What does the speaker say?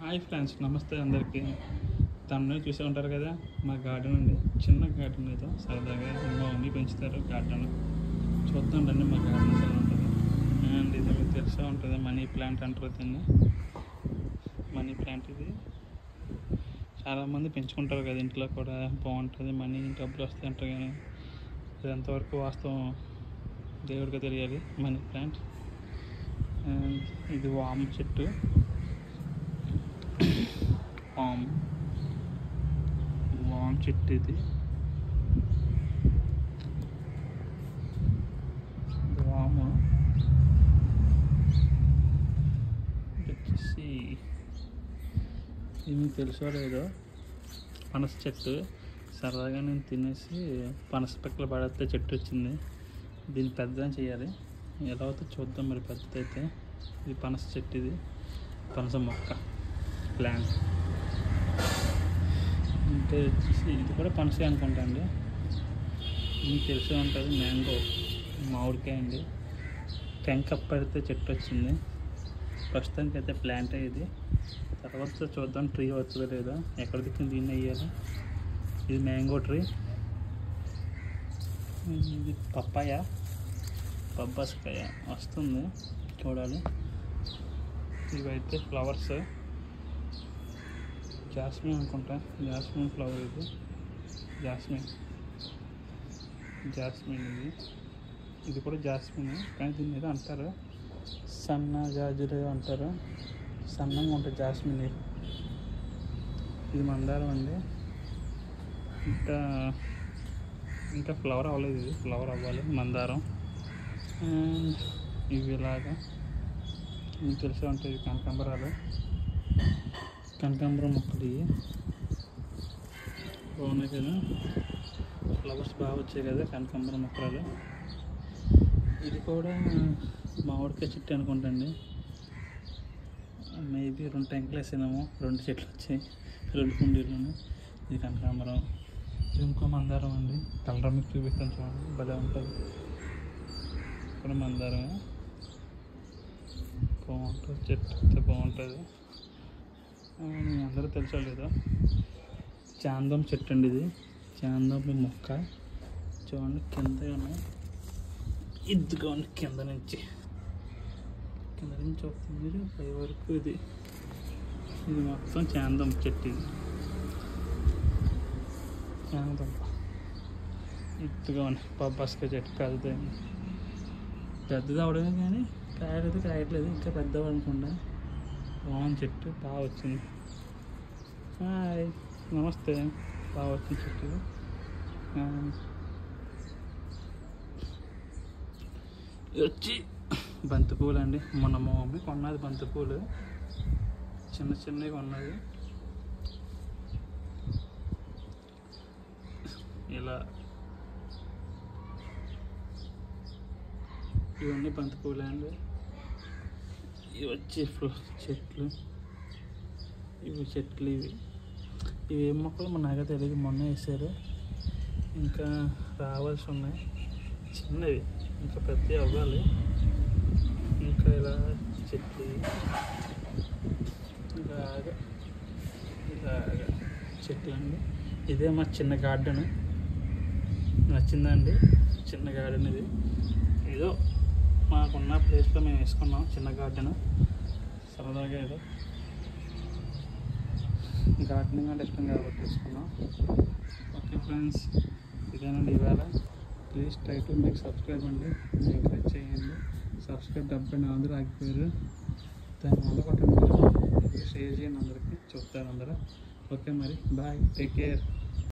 Hi friends, నమస్తే అందరికీ. తమిళ చూసే ఉంటారు కదా, మా గార్డెన్ అండి. చిన్న గార్డెన్ ఏదో సరదాగా మా మమ్మీ పెంచుతారు గార్డెన్. చూద్దాం రండి మా గార్డెన్ ఎలా ఉంటుంది. అండ్ ఇది మీకు తెలిసే ఉంటుంది, మనీ ప్లాంట్ అంటారు దీన్ని. మనీ ప్లాంట్ ఇది చాలామంది పెంచుకుంటారు కదా, ఇంట్లో కూడా బాగుంటుంది, మనీ డబ్బులు వస్తాయి అంటారు. కానీ ఇది ఎంతవరకు వాస్తవం దేవుడికి తెలియాలి. Money plant. అండ్ ఇది వామ్ చెట్టు. వామ్ చెట్టు ఇది వాము వచ్చేసి ఇది మీకు తెలుసో లేదో, పనస చెట్టు. సరదాగా నేను తినేసి పనస పిక్కలు పడితే చెట్టు వచ్చింది. దీన్ని పెద్దగా చేయాలి. ఎలా అవుతుందో చూద్దాం. మరి పెద్దదైతే ఇది పనస చెట్టు, ఇది పనస మొక్క ప్లాంట్. ఇంకా వచ్చేసి ఇది కూడా పనసే అనుకుంటా అండి. మీకు తెలిసే ఉంటుంది, మ్యాంగో మామిడికాయ అండి. టెంక పెడితే చెట్టు వచ్చింది. ప్రస్తుతానికి అయితే ప్లాంట్ ఇది. తర్వాత చూద్దాం ట్రీ అవుతుందో లేదో. ఎక్కడ దిక్కున దీన్ని వేయాలి. ఇది మ్యాంగో ట్రీ. ఇది పప్పాయ, బొబ్బాస్కాయ వస్తుంది, చూడాలి. ఇవైతే ఫ్లవర్స్, జాస్మిన్ అనుకుంటా. జాస్మిన్ ఫ్లవర్ ఇది. జాస్మిన్ ఇది కూడా జాస్మిన్. కానీ దీన్ని ఏదో అంటారు, సన్న జాజులు అంటారు. సన్నంగా ఉంటుంది జాస్మిన్. ఇది మందారం అండి. ఇంకా ఫ్లవర్ అవ్వలేదు. ఇది ఫ్లవర్ అవ్వాలి, మందారం. ఇవి ఇలాగా మీకు తెలిసే ఉంటాయి. కనకాంబరాలు, కనకాంబరం మొక్కలు ఇవి బాగున్నాయి కదా. ఫ్లవర్స్ బాగా వచ్చాయి కదా కనకాంబరం మొక్కలు. ఇది కూడా మామిడికాయ చెట్టు అనుకుంటండి. మేబీ 2 టెంకలు వేసినాము, 2 చెట్లు వచ్చాయి, 2 కుండీలను. ఇది కనకాంబరం. ఇది ఇంకో మందారం అండి. కలర్ మీకు చూపిస్తాను చూడండి, భలే ఉంటుంది. ఇక్కడ మందారమే బాగుంటుంది, చెట్టు అయితే బాగుంటుంది. అందరూ తెలుసో లేదో, చాందం చెట్టు అండి ఇది. చాందం మొక్క చూడండి, కింద ఇదిగోండి. కింద నుంచి వస్తుంది పై వరకు. ఇది మొత్తం చాందం చెట్టు. ఇది చాందం. ఇదిగోండి బొబ్బాస్కాయ చెట్టు. పెద్దది అవడమే కానీ కాయట్లేదు. ఇంకా పెద్దవి అనుకుంటా. వామ్ చెట్టు బాగా వచ్చింది. హాయ్, నమస్తే. బాగా వచ్చింది చెట్టు. ఇది వచ్చి బంతిపూలు అండి. మొన్న మా మమ్మీ కొన్నది బంతిపూలు, చిన్నవి కొన్నది. ఇలా ఇవన్నీ బంతిపూలే అండి. ఇవి వచ్చి చెట్లు. ఇవి ఏం మొక్కలు మన నాగా తెలియదు, మొన్న వేసారు. ఇంకా రావాల్సి ఉన్నాయి, చిన్నవి. ఇంకా పెద్దవి అవ్వాలి. ఇంకా ఇలా చెట్లు ఇలాగా చెట్లు అండి. ఇదే మా చిన్న గార్డెన్. నచ్చిందండి చిన్న గార్డెన్ ఇది. ఏదో మాకున్న ప్లేస్లో మేము వేసుకున్నాం చిన్న గార్డెన్. సరదాగా ఏదో గార్డెనింగ్ అంటే ఇష్టం కాబట్టి వేసుకున్నాం. ఓకే ఫ్రెండ్స్, ఇదేనండి ఇవాళ. Please try to make subscribe అండి. ఎంకరేజ్ చేయండి. సబ్స్క్రైబ్ డబ్బు అందరూ ఆగిపోయారు. దాన్ని వల్ల కొట్టండి, షేర్ చేయండి, అందరికీ చూస్తారు అందరూ. ఓకే మరి, బాయ్, టేక్ కేర్.